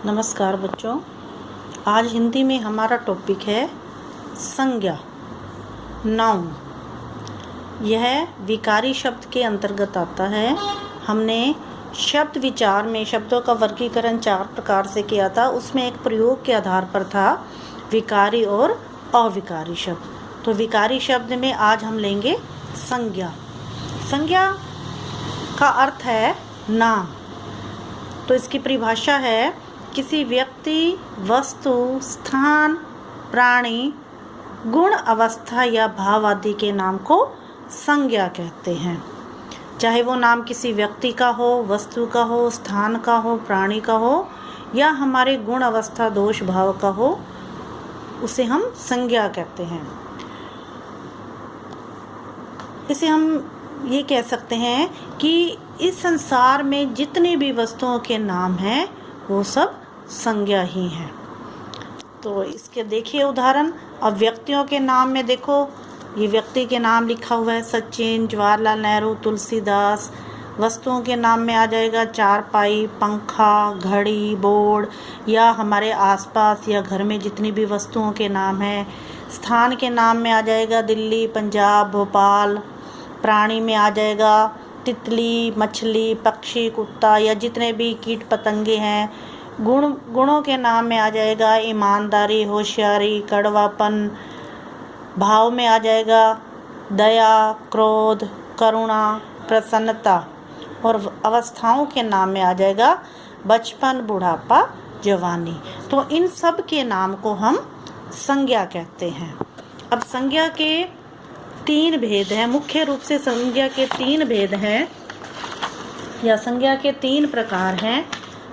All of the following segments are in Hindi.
नमस्कार बच्चों। आज हिंदी में हमारा टॉपिक है संज्ञा, नाउन। यह विकारी शब्द के अंतर्गत आता है। हमने शब्द विचार में शब्दों का वर्गीकरण 4 प्रकार से किया था। उसमें एक प्रयोग के आधार पर था विकारी और अविकारी शब्द। तो विकारी शब्द में आज हम लेंगे संज्ञा। संज्ञा का अर्थ है नाम। तो इसकी परिभाषा है किसी व्यक्ति, वस्तु, स्थान, प्राणी, गुण, अवस्था या भाव आदि के नाम को संज्ञा कहते हैं। चाहे वो नाम किसी व्यक्ति का हो, वस्तु का हो, स्थान का हो, प्राणी का हो या हमारे गुण, अवस्था, दोष, भाव का हो, उसे हम संज्ञा कहते हैं। इसे हम ये कह सकते हैं कि इस संसार में जितने भी वस्तुओं के नाम हैं वो सब संज्ञा ही हैं। तो इसके देखिए उदाहरण। अब व्यक्तियों के नाम में देखो, ये व्यक्ति के नाम लिखा हुआ है सचिन, जवाहरलाल नेहरू, तुलसीदास। वस्तुओं के नाम में आ जाएगा चारपाई, पंखा, घड़ी, बोर्ड या हमारे आसपास या घर में जितनी भी वस्तुओं के नाम हैं। स्थान के नाम में आ जाएगा दिल्ली, पंजाब, भोपाल। प्राणी में आ जाएगा तितली, मछली, पक्षी, कुत्ता या जितने भी कीट पतंगे हैं। गुणों के नाम में आ जाएगा ईमानदारी, होशियारी, कड़वापन। भाव में आ जाएगा दया, क्रोध, करुणा, प्रसन्नता। और अवस्थाओं के नाम में आ जाएगा बचपन, बुढ़ापा, जवानी। तो इन सब के नाम को हम संज्ञा कहते हैं। अब संज्ञा के 3 भेद हैं। मुख्य रूप से संज्ञा के 3 भेद हैं या संज्ञा के 3 प्रकार हैं।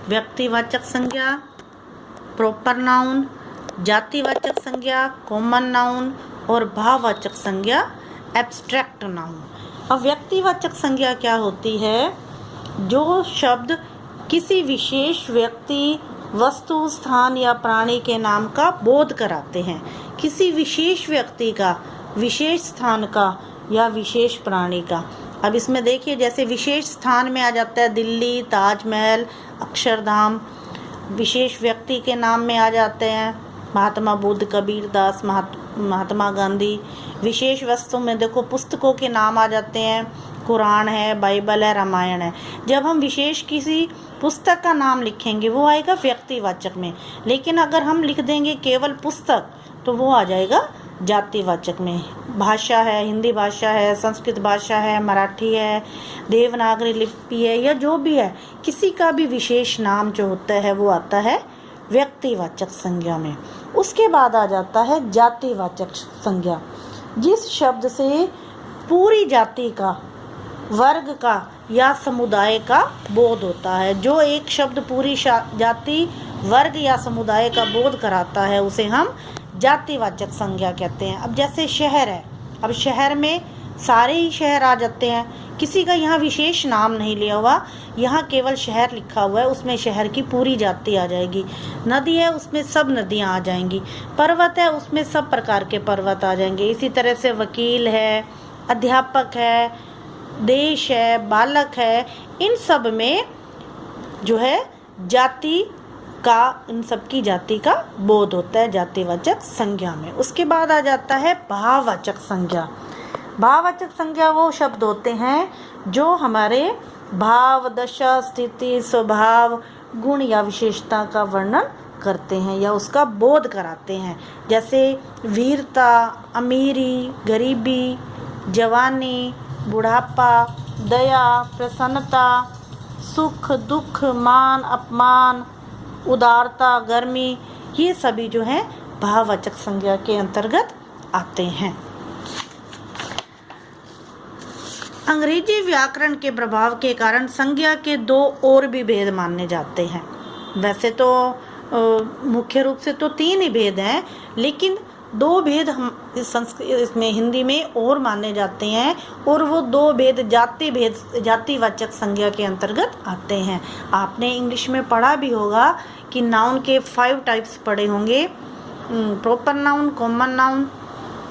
व्यक्तिवाचक संज्ञा, प्रॉपर नाउन, जातिवाचक संज्ञा, कॉमन नाउन और भाववाचक संज्ञा, एब्स्ट्रैक्ट नाउन। अब व्यक्तिवाचक संज्ञा क्या होती है? जो शब्द किसी विशेष व्यक्ति, वस्तु, स्थान या प्राणी के नाम का बोध कराते हैं। किसी विशेष व्यक्ति का, विशेष स्थान का या विशेष प्राणी का। अब इसमें देखिए, जैसे विशेष स्थान में आ जाता है दिल्ली, ताजमहल, अक्षरधाम। विशेष व्यक्ति के नाम में आ जाते हैं महात्मा बुद्ध, कबीर दास, महात्मा गांधी। विशेष वस्तु में देखो पुस्तकों के नाम आ जाते हैं, कुरान है, बाइबल है, रामायण है। जब हम विशेष किसी पुस्तक का नाम लिखेंगे वो आएगा व्यक्तिवाचक में। लेकिन अगर हम लिख देंगे केवल पुस्तक तो वो आ जाएगा जातिवाचक में। भाषा है, हिंदी भाषा है, संस्कृत भाषा है, मराठी है, देवनागरी लिपि है या जो भी है, किसी का भी विशेष नाम जो होता है वो आता है व्यक्तिवाचक संज्ञा में। उसके बाद आ जाता है जातिवाचक संज्ञा। जिस शब्द से पूरी जाति का, वर्ग का या समुदाय का बोध होता है। जो एक शब्द पूरी जाति, वर्ग या समुदाय का बोध कराता है उसे हम जातिवाचक संज्ञा कहते हैं। अब जैसे शहर है, अब शहर में सारे ही शहर आ जाते हैं। किसी का यहाँ विशेष नाम नहीं लिया हुआ, यहाँ केवल शहर लिखा हुआ है, उसमें शहर की पूरी जाति आ जाएगी। नदी है, उसमें सब नदियाँ आ जाएंगी। पर्वत है, उसमें सब प्रकार के पर्वत आ जाएंगे। इसी तरह से वकील है, अध्यापक है, देश है, बालक है, इन सब में जो है जाति का, इन सबकी जाति का बोध होता है जातिवाचक संज्ञा में। उसके बाद आ जाता है भाववाचक संज्ञा। भाववाचक संज्ञा वो शब्द होते हैं जो हमारे भाव, दशा, स्थिति, स्वभाव, गुण या विशेषता का वर्णन करते हैं या उसका बोध कराते हैं। जैसे वीरता, अमीरी, गरीबी, जवानी, बुढ़ापा, दया, प्रसन्नता, सुख, दुख, मान, अपमान, उदारता, गर्मी, ये सभी जो हैं भाववाचक संज्ञा के अंतर्गत आते हैं। अंग्रेजी व्याकरण के प्रभाव के कारण संज्ञा के 2 और भी भेद माने जाते हैं। वैसे तो मुख्य रूप से तो 3 ही भेद हैं, लेकिन 2 भेद हम इसमें हिंदी में और माने जाते हैं। और वो 2 भेद जातिवाचक संज्ञा के अंतर्गत आते हैं। आपने इंग्लिश में पढ़ा भी होगा कि नाउन के 5 टाइप्स पढ़े होंगे। Proper noun, common noun,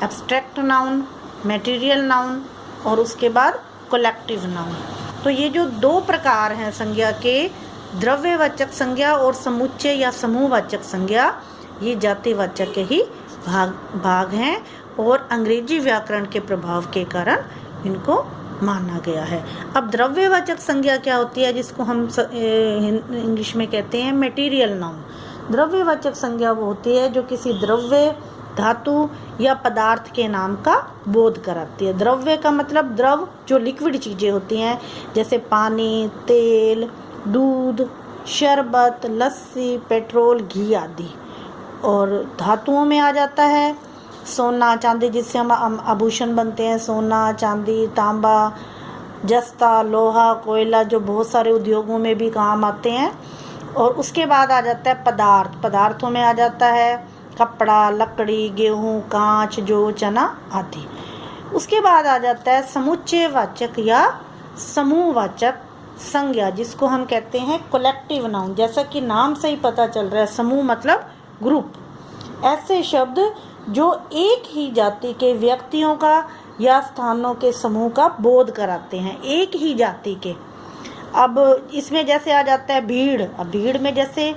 abstract noun, material noun और उसके बाद कलेक्टिव नाउन। तो ये जो 2 प्रकार हैं संज्ञा के, द्रव्यवाचक संज्ञा और समुच्चय या समूहवाचक संज्ञा ये जातिवाचक के ही भाग हैं और अंग्रेजी व्याकरण के प्रभाव के कारण इनको माना गया है। अब द्रव्यवाचक संज्ञा क्या होती है, जिसको हम इंग्लिश में कहते हैं मटेरियल नाउन। द्रव्यवाचक संज्ञा वो होती है जो किसी द्रव्य, धातु या पदार्थ के नाम का बोध कराती है। द्रव्य का मतलब द्रव जो लिक्विड चीज़ें होती हैं, जैसे पानी, तेल, दूध, शरबत, लस्सी, पेट्रोल, घी आदि। और धातुओं में आ जाता है सोना, चांदी, जिससे हम आभूषण बनते हैं, सोना, चांदी, तांबा, जस्ता, लोहा, कोयला, जो बहुत सारे उद्योगों में भी काम आते हैं। और उसके बाद आ जाता है पदार्थ। पदार्थों में आ जाता है कपड़ा, लकड़ी, गेहूँ, कांच, जौ, चना आदि। उसके बाद आ जाता है समुच्चयवाचक या समूहवाचक संज्ञा, जिसको हम कहते हैं कलेक्टिव नाउन। जैसा कि नाम से ही पता चल रहा है, समूह मतलब ग्रुप। ऐसे शब्द जो एक ही जाति के व्यक्तियों का या स्थानों के समूह का बोध कराते हैं, एक ही जाति के। अब इसमें जैसे आ जाता है भीड़। अब भीड़ में जैसे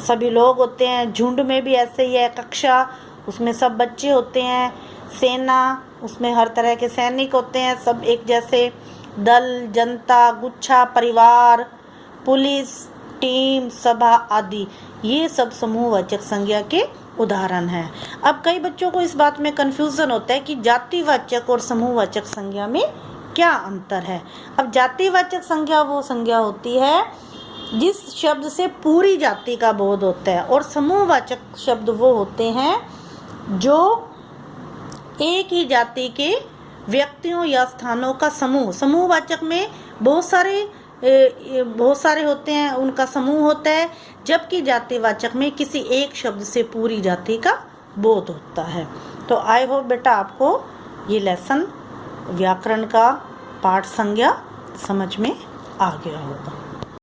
सभी लोग होते हैं, झुंड में भी ऐसे ही है। कक्षा, उसमें सब बच्चे होते हैं। सेना, उसमें हर तरह के सैनिक होते हैं, सब एक जैसे। दल, जनता, गुच्छा, परिवार, पुलिस, टीम, सभा आदि, ये सब समूहवाचक संज्ञा के उदाहरण हैं। अब कई बच्चों को इस बात में कन्फ्यूज़न होता है कि जातिवाचक और समूहवाचक संज्ञा में क्या अंतर है। अब जातिवाचक संज्ञा वो संज्ञा होती है जिस शब्द से पूरी जाति का बोध होता है, और समूहवाचक शब्द वो होते हैं जो एक ही जाति के व्यक्तियों या स्थानों का समूह। समूहवाचक में बहुत सारे होते हैं, उनका समूह होता है, जबकि जातिवाचक में किसी एक शब्द से पूरी जाति का बोध होता है। तो आई होप बेटा आपको ये लेसन व्याकरण का पाठ संज्ञा समझ में आ गया होगा।